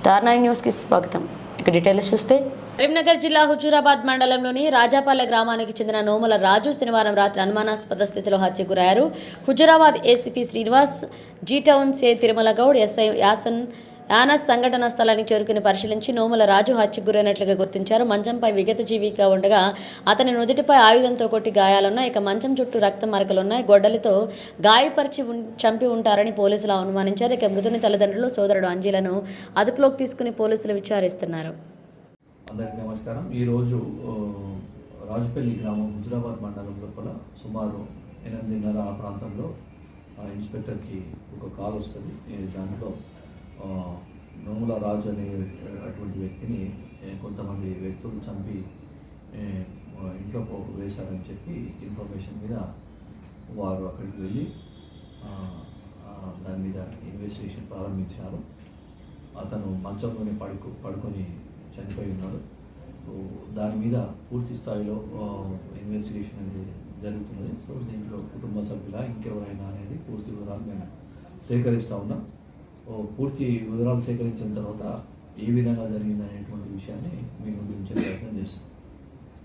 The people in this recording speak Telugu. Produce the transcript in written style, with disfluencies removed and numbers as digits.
టార్9 న్యూస్కి స్వాగతం. ఇక డీటెయిల్స్ చూస్తే కరీంనగర్ జిల్లా హుజూరాబాద్ మండలంలోని రాజాపాలె గ్రామానికి చెందిన నోముల రాజు శనివారం రాత్రి అనుమానాస్పద స్థితిలో హత్యకు గురయ్యారు. హుజూరాబాద్ ఏసీపీ శ్రీనివాస్, జీ-టౌన్ సే తిరుమల గౌడ్, ఎస్ఐ యానస్ సంఘటనా స్థలానికి చేరుకుని పరిశీలించి నోముల రాజు హత్యకు గురైనట్లుగా గుర్తించారు. మంచంపై విగతజీవిగా ఉండగా అతని నుదుటిపై ఆయుధంతో కొట్టి గాయాలున్నాయి. ఇక మంచం చుట్టూ రక్త మరకలున్నాయి. గొడ్డలితో గాయపరిచి చంపి ఉంటారని పోలీసులు అనుమానించారు. ఇక మృతుని తల్లిదండ్రులు, సోదరుడు అంజీలను అదుపులోకి తీసుకుని పోలీసులు విచారిస్తున్నారు. అందరికీ నమస్కారం. ఈరోజు రాజుపల్లి గ్రామం హుజూరాబాద్ మండలం లోపల సుమారు 8:30 ఆ ప్రాంతంలో ఇన్స్పెక్టర్కి ఒక కాల్ వస్తుంది. దాంట్లో నోముల రాజు అనే అటువంటి వ్యక్తిని కొంతమంది వ్యక్తులు చంపి ఇంట్లో వేశారని చెప్పి ఇన్ఫర్మేషన్ మీద వారు అక్కడికి వెళ్ళి దాని మీద ఇన్వెస్టిగేషన్ ప్రారంభించారు. అతను మంచంలోనే పడుకొని చనిపోయి ఉన్నాడు. దాని మీద పూర్తి స్థాయిలో ఇన్వెస్టిగేషన్ అనేది జరుగుతున్నది. సో దీంట్లో కుటుంబ సభ్యుల ఇంకెవరైనా అనేది పూర్తి వివరాలు మేము సేకరిస్తూ ఉన్నాం. పూర్తి వివరాలు సేకరించిన తర్వాత ఏ విధంగా జరిగిందనేటువంటి విషయాన్ని మీ ముందు ఉంచే ప్రయత్నం చేస్తాం.